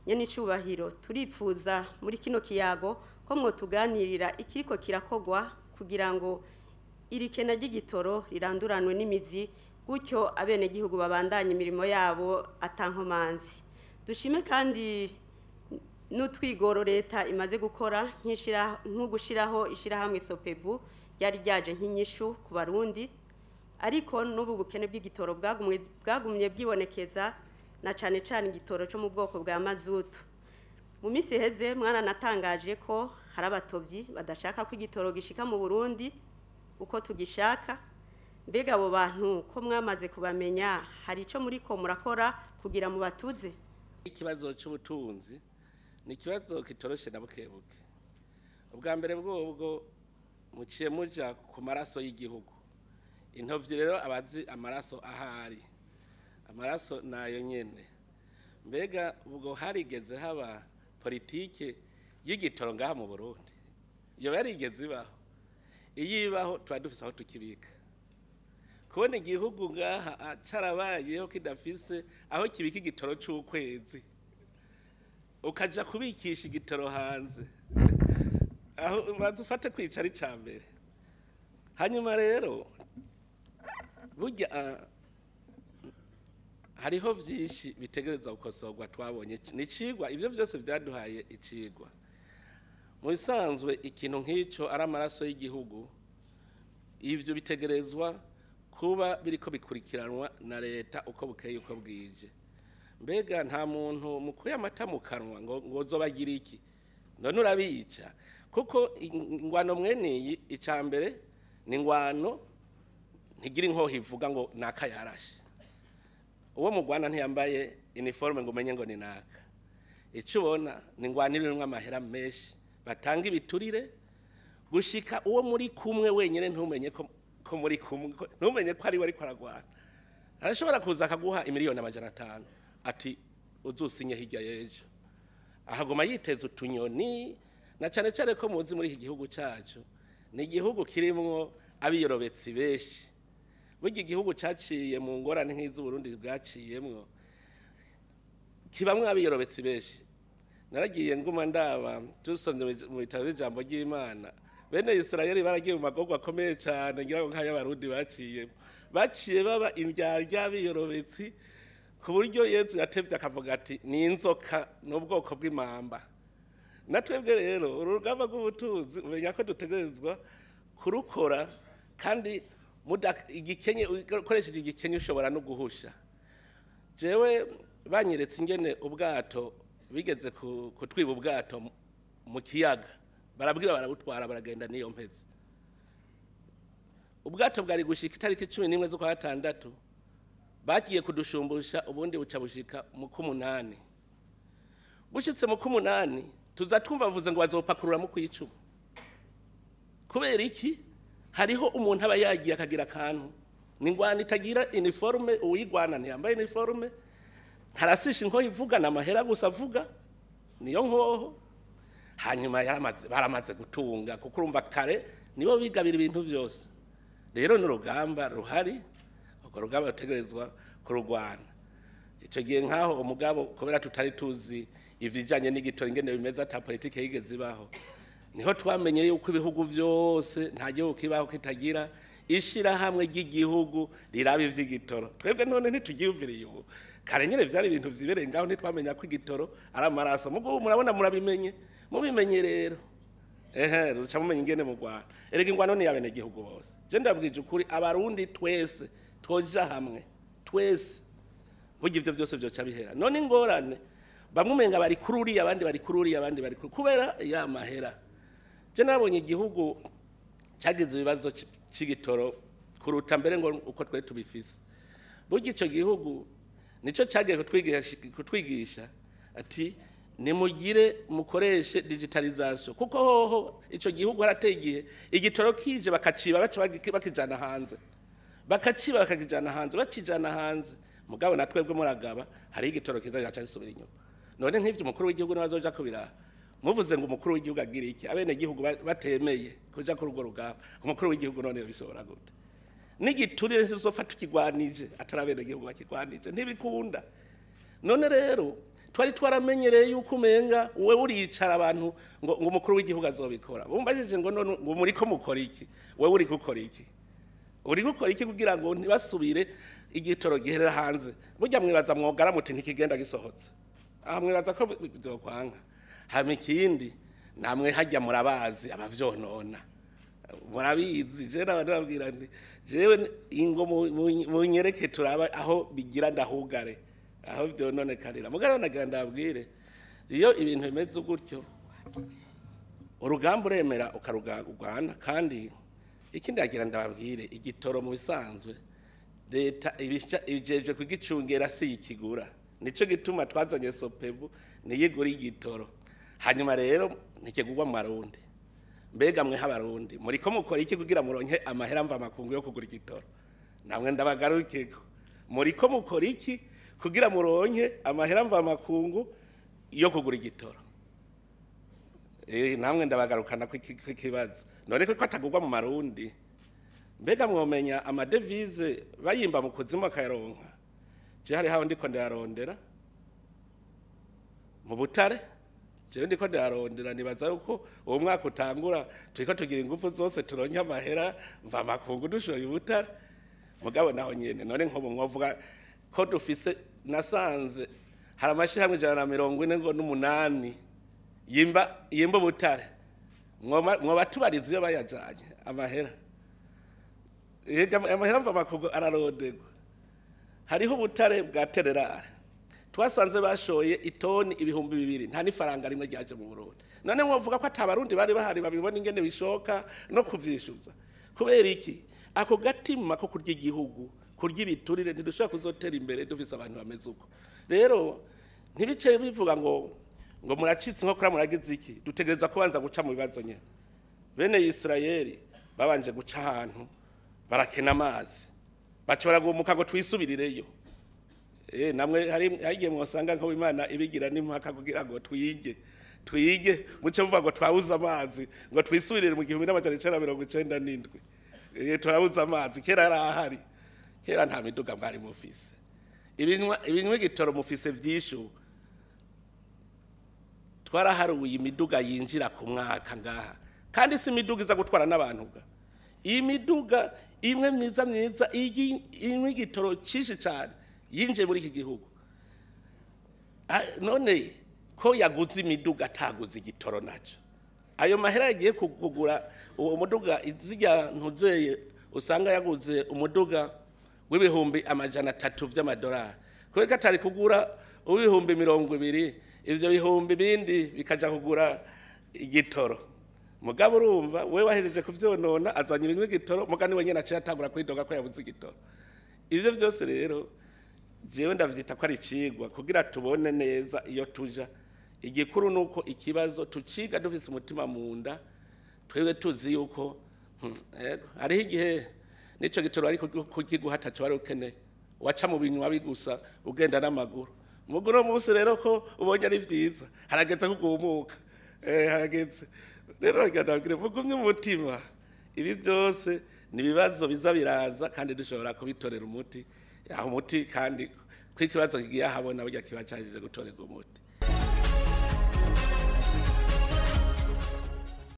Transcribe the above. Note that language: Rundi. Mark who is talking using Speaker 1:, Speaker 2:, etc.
Speaker 1: nyene icubahiro turipfuza muri kino kiyago ko mwotuganirira ikiriko kirakogwa kugira ngo iri kena ry'igitoro riranduranwe n'imizi gutyo abene gihugu babandanye imirimo yabo atankomanzi. Dushime kandi n'utwigoro leta imaze gukora nk'ugushiraho ishirahamwe sopebu ryari ryaje nk'inyishu ku Barundi, ariko n'ubu bukene bw'igitoro bwagumye bwibonekeza na cane cane igitoro cyo mu bwoko bwa mazutu. Mu minsi iheze mwaranatangaje ko hari abatovyi badashaka ko igitoro gishika mu Burundi uko tugishaka. Mbega abo bantu ko mwamaze kubamenya hari ico muriko murakora kugira mu batuze?
Speaker 2: Ikibazo cy'ubutunzi ni ikibazo kitoroshe na bukebuke. Ubwa mbere bwobwo muciye muja ku maraso y'igihugu. Intovyi rero abazi amaraso ahari, amaraso nayo nyene. Mbega ubwo harigeze haba politike y'igitoro ngaha mu Burundi? Iyo yarigeze ibaho? Iyibaho tuba dufise aho tukibika. Kubona igihugu ngaha carabayeho kidafise aho kibika igitoro c'ukwezi, ukaja kubikisha igitoro hanze, aho bazufate kwicara icambere. Hanyuma rero burya hariho vyinshi bitegereza gukosorwa. Twabonye n'icigwa, ivyo vyose vyaduhaye icigwa. Mu bisanzwe ikintu nk'ico ari amaraso y'igihugu, ivyo bitegerezwa kuba biriko bikurikiranwa na leta uko bukeye uko bwije. Mbega nta muntu mukuye amata mu kanwa ngo zobagira iki? None urabica, kuko ingwano mweniyi icambere ni ingwano ntigira inkoho ivuga ngo naka yarashe. Uwo mugwana ntiyambaye uniforme ngo umenye ngo ni naka. Ico ubona ni ingwano irimwo amahera menshi, batanga ibiturire gushika uwo muri kumwe wenyene ntumenye ko muri kumwe, ntumenye ko ari we ariko aragwana. Arashobora kuza akaguha imiliyoni 500 ati uzusinye hirya y'ejo, ahagoma yiteza utunyoni. Na cane cane ko muzi muri iki gihugu cacu ni igihugu kirimwo abiyorobetsi benshi. Burya igihugu caciye mu ngorane nk'izu Burundi bwaciyemwo, kibamwe abiyorobetsi benshi. Naragiye nguma ndaba tusomye mu bitabo by'ijambo ry'Imana, bene Israeli baragiye mu magorwa akomeye cyane ngira ngo nk'ay'Abarundi baciye baba imbyarya biyorobetsi, ku buryo Yesu yatevye akavuga ati ni inzoka n'ubwoko bw'imamba. Natwebwe rero urugamba rw'ubutunzi umenya ko dutegerezwa kurukora, kandi igikenye ukoresheje igikenye ushobora no guhusha. Jewe banyeretse ingene ubwato bigeze kutwiba ubwato mu kiyaga, barabwira barabutwara baragenda niyo mpezi. Ubwato bwari gushika itariki 11 z'ukwa gatandatu, bagiye kudushumbusha ubundi buca bushika mu kumunani. Bushitse mu kumunani tuza twumva bavuze ngo bazopakurura mu kwicuma. Kubera iki? Hariho umuntu aba yagiye akagira akantu, ni ingwano itagira uniforme, uyigwana ntiyambaye uniforme, ntarasisha inkoho ivugana amahera gusa avuga niyo nkoho. Hanyuma baramaze gutunga, kuko urumva kare nibo bigabira ibintu byose. Rero n'urugamba ruhari, urwo rugamba rutegerezwa kurugwana. Ico gihe nkaho umugabo kubera tutari tuzi ivijanye n'igitoro ingene bimeze, ata politike yigeze ibaho, niho twamenye yuko ibihugu vyose nta gihugu kibaho kitagira ishirahamwe ry'igihugu riraba ivy'igitoro. Twebwe none ntitugiyumviriye ubu, kare nyene vyari ibintu vyibereye ngaho ntitwamenya ko igitoro ari amaraso. Mugo murabona murabimenye, mubimenye rero ruca mumenye ingene mu Rwanda. Erega ingwano ni yabene gihugu bose. Je ndabwije ukuri, Abarundi twese twoja hamwe, twese burya ivyo byose byoca bihera. None ingorane bamwe umenga bari kururi, abandi bari kururi, abandi bari kubera ya mahera. Je nabonye igihugu cyagize ibibazo c'igitoro kuruta mbere ngo uko twe tubifise. Burya ico gihugu nico cyagiye kutwigisha ati nimugire mukoreshe digitalization, kuko hoho ico gihugu harateye igihe igitoro kije bakaciba bakijana hanze, bakaciba bakakijana hanze, bakijana hanze. Mugabo natwebwe muragaba hari igitoro kiza gaca gisubira inyuma. None nk'ivyo umukuru w'igihugu nabazoja kubira muvuze ngo umukuru w'igihugu agira iki, abene gihugu batemeye kuja ku rugo rugamba, umukuru w'igihugu none bishobora gute? N'igiturire sizofata ukigwanije atarabene gihugu bakigwanije ntibikunda. None rero twari twaramenyereye yuko umenga we uricara abantu ngo umukuru w'igihugu azobikora bumbajije ngo none ngo muri ko mukora iki we uri gukora iki kugira ngo ntibasubire igitoro giherera hanze burya mwibaza mwogara muti ntikigenda gisohotse aha mwibaza ko bizokwanga hama ikindi namwe hajya murabazi abavyonona murabizi je nababwira nti jewe ingo munyereke turaba aho bigira ndahugare aho vyononekarira mugara nagira ndabwire iyo ibintu bimeze gutyo urugamba uremera ukarugana kandi ikindi yagira ndababwire igitoro mu bisanzwe leta ijeje kugicungera si ikigura nico gituma twazanye sopebu niyigura igitoro hanyuma rero ntikigurwa mu marundi mbega mwe habarundi muri ko mukora iki kugira muronke amahera mva makungu yo kugura igitoro namwe ndabagarukeko muri ko mukora iki kugira muronke amahera mva makungu yo kugura igitoro namwe ndabagarukana ko ikibazo none ko atagurwa mu marundi mbega mwomenya amadevize bayimba mu kuzimu akayaronka je hari hawo ndiko ndarondera mu butare je ndiko ndarondera nibaza yuko uwo mwaka utangura turiko tugira ingufu zose turonke amahera mva makungu dushoye ubutare mugabo naho nyene none nko mwovuga ko dufise nasanze hari amashirahamwe 140 ngo n'umunani yimba butare mwoba tubariza iyo bayajanye amahera amahera mva makungu ararodegwa hariho ubutare bwa tererare twasanze bashoye itoni 2,000 nta nifaranga rimwe ryaje mu Burundi none mwovuga ko atabarundi bari bahari babibona ingene bishoka no kuvyishuza kubera iki ako gatima ko kurya igihugu kurya ibiturire ntidushobora kuzotera imbere dufise abantu bameze uko rero ntibice bivuga ngo muracitse nko kura muragize iki dutegereza kubanza guca mu bibazo nyene bene Israeli babanje guca ahantu barakena amazi bacora gumuka ngo twisubirireyo namwe harigiye mwosanga nko Imana ibigira n'impaka kugira ngo twige muce vuga ngo twabuza amazi ngo twisubirire mu 1997 turabuza amazi kera arahari kera nta miduga mwari mufise ibinywe gitoro mufise vyishu twaraharuye imiduga yinjira ku mwaka ngaha kandi si imiduga iza gutwara n'abantu ga iyi miduga imwe myiza inywe gitoro cishi cyane yinje muri iki gihugu none ko yaguze imiduga ataguze igitoro naco ayo mahera yagiye kugura uwo muduga izijya ntuzeye usanga yaguze umuduga w'ibihumbi 300 vy'amadolari kubera atari kugura ubihumbi 20 ivyo bihumbi bindi bikaja kugura igitoro mugabo urumva we wahejeje kuvyonona azanye ibintu igitoro mugani wenyene aciye atangura kwidoga ko yabuze igitoro ivyo byose rero jewe ndavyita ko ari cigwa kugira tubone neza iyo tuja igikuru nuko ikibazo tuciga dufise umutima munda twebwe tuzi yuko ari igihe nico gitoro ariko kugiguhata cyo ari ukeneye waca mu bintu wabigusa ugenda n'amaguru mugoro munsi rero ko ubonye ari vyiza harageze kugumuka harageze rero ngadabwire mugumye umutima ibi byose ni bibazo biza biraza kandi dushobora kubitorera umuti aho umuti kandi kwikibazo kigiye habona burya kiba cyajije gutorera umuti